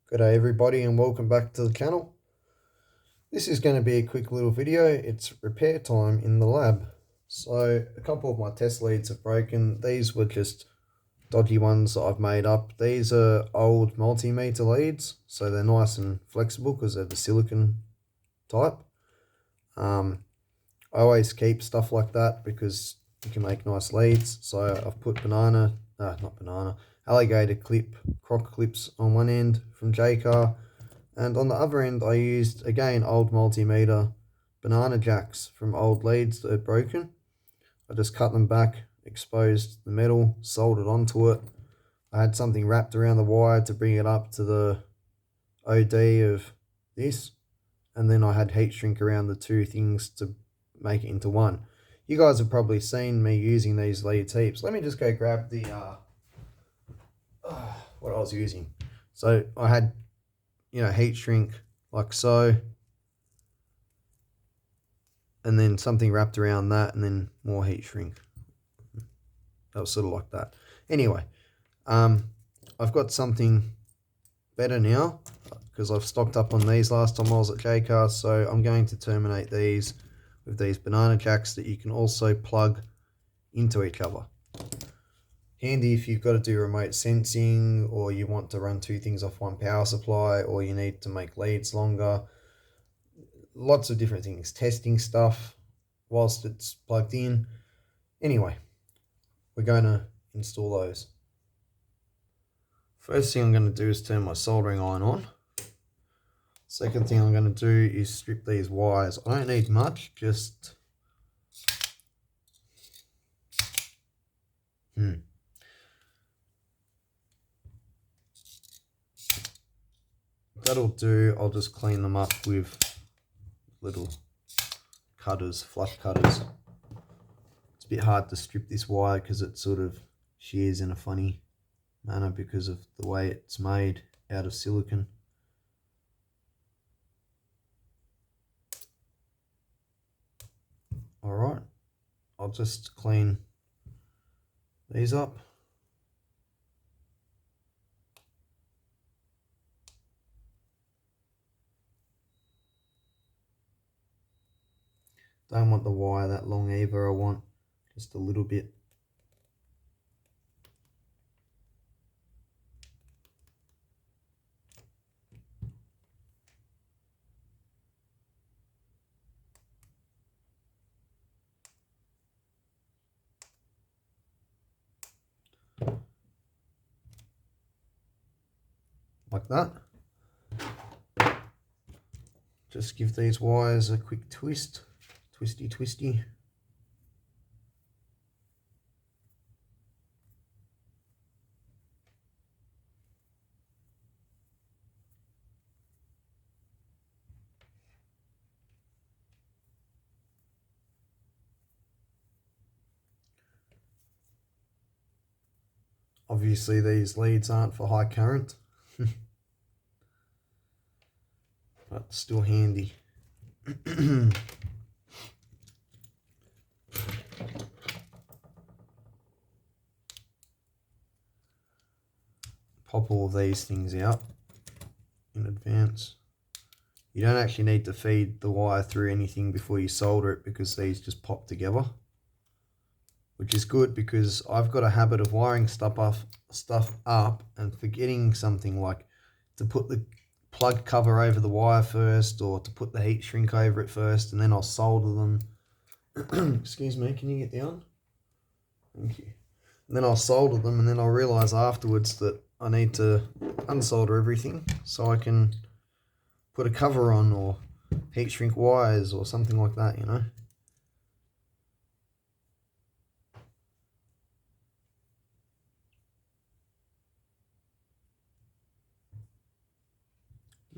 Good day everybody and welcome back to the channel. This is going to be a quick little video. It's repair time in the lab. So a couple of my test leads have broken. These were just dodgy ones that I've made up. These are old multimeter leads, so they're nice and flexible because they're the silicon type. I always keep stuff like that because you can make nice leads. So I've put alligator clip, croc clips on one end from J-Car, and on the other end I used, again, old multimeter banana jacks from old leads that had broken. I just cut them back, exposed the metal, soldered onto it. I had something wrapped around the wire to bring it up to the OD of this, and then I had heat shrink around the two things to make it into one. You guys have probably seen me using these lead heaps. Let me just go grab the what I was using. So I had, heat shrink like so, and then something wrapped around that, and then more heat shrink. That was sort of like that. Anyway, I've got something better now because I've stocked up on these last time I was at J-Car, so I'm going to terminate these with these banana jacks that you can also plug into each other. Handy if you've got to do remote sensing, or you want to run two things off one power supply, or you need to make leads longer. Lots of different things. Testing stuff whilst it's plugged in. Anyway, we're going to install those. First thing I'm going to do is turn my soldering iron on. Second thing I'm going to do is strip these wires. I don't need much, just that'll do. I'll just clean them up with little cutters, flush cutters. It's a bit hard to strip this wire because it sort of shears in a funny manner because of the way it's made out of silicon. Alright, I'll just clean these up. Don't want the wire that long either, I want just a little bit. Like that. Just give these wires a quick twist, twisty. Obviously these leads aren't for high current, but still handy. Pop all of these things out in advance. You don't actually need to feed the wire through anything before you solder it because these just pop together, which is good because I've got a habit of wiring stuff up and forgetting something like to put the plug cover over the wire first, or to put the heat shrink over it first, and then I'll solder them. Excuse me, can you get down? Thank you. And then I'll solder them, and then I'll realise afterwards that I need to unsolder everything so I can put a cover on, or heat shrink wires or something like that,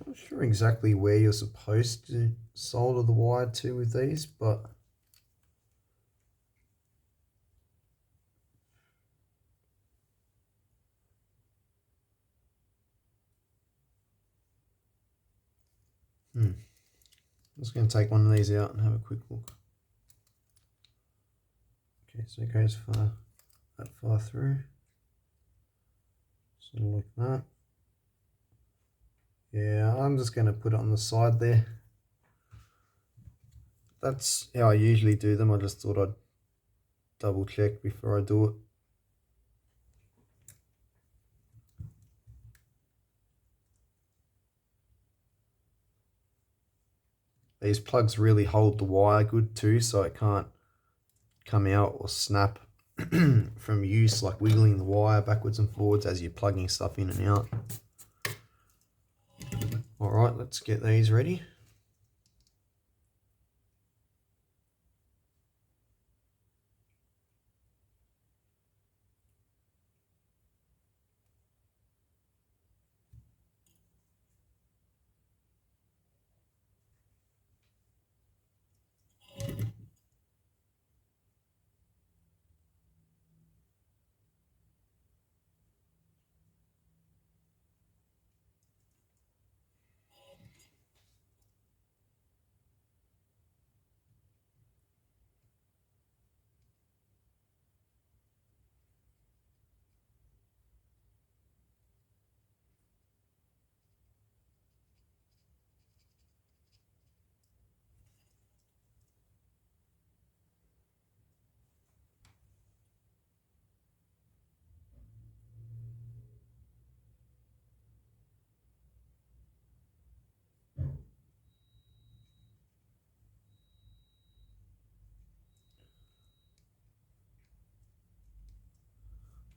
Not sure exactly where you're supposed to solder the wire to with these, but I'm just going to take one of these out and have a quick look. Okay, so it goes that far through, sort of like that. Yeah, I'm just going to put it on the side there. That's how I usually do them. I just thought I'd double check before I do it. These plugs really hold the wire good too, so it can't come out or snap from use, like wiggling the wire backwards and forwards as you're plugging stuff in and out. Alright, let's get these ready.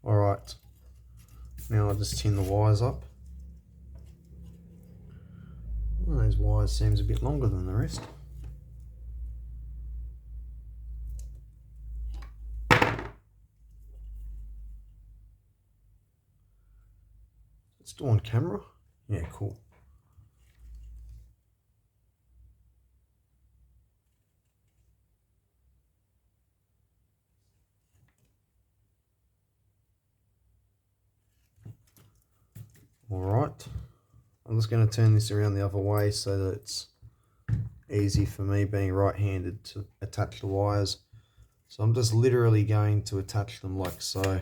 Alright, now I'll just tin the wires up. Well, those wires seems a bit longer than the rest. It's still on camera? Yeah, cool. Alright, I'm just going to turn this around the other way so that it's easy for me, being right-handed, to attach the wires. So I'm just literally going to attach them like so.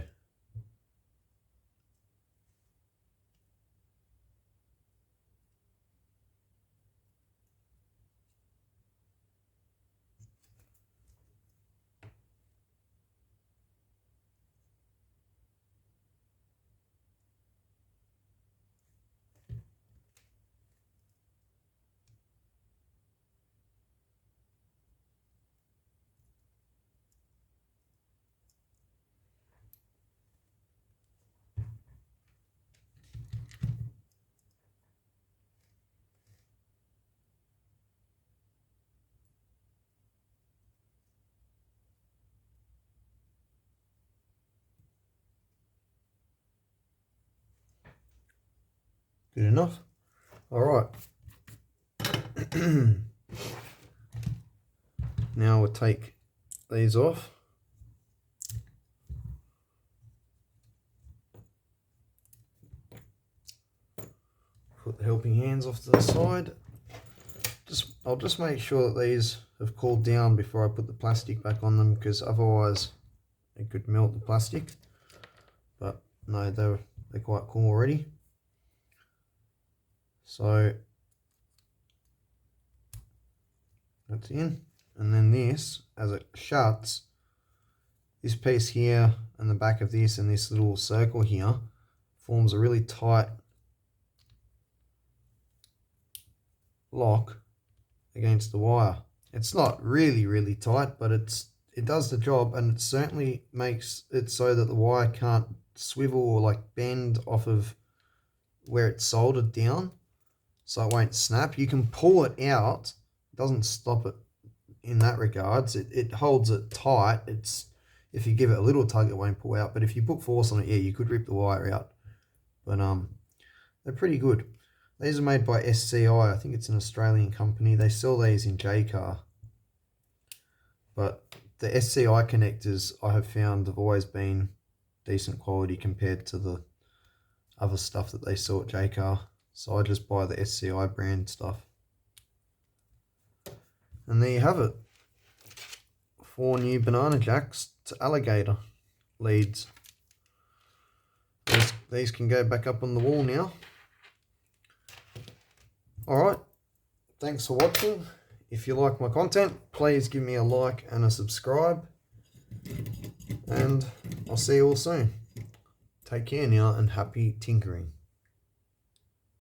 Good enough? Alright. Now we'll take these off. Put the helping hands off to the side. I'll just make sure that these have cooled down before I put the plastic back on them, because otherwise it could melt the plastic. But no, they're quite cool already. So that's in, and then this, as it shuts, this piece here and the back of this and this little circle here forms a really tight lock against the wire. It's not really tight, but it does the job, and it certainly makes it so that the wire can't swivel or like bend off of where it's soldered down, so it won't snap. You can pull it out, it doesn't stop it in that regards. It holds it tight. If you give it a little tug, it won't pull out, but if you put force on it, yeah, you could rip the wire out. But they're pretty good. These are made by SCI. I think it's an Australian company. They sell these in J-Car. But the SCI connectors, I have found, have always been decent quality compared to the other stuff that they sell at J-Car. So I just buy the SCI brand stuff. And there you have it. 4 new banana jacks to alligator leads. These can go back up on the wall now. Alright, thanks for watching. If you like my content, please give me a like and a subscribe. And I'll see you all soon. Take care now and happy tinkering.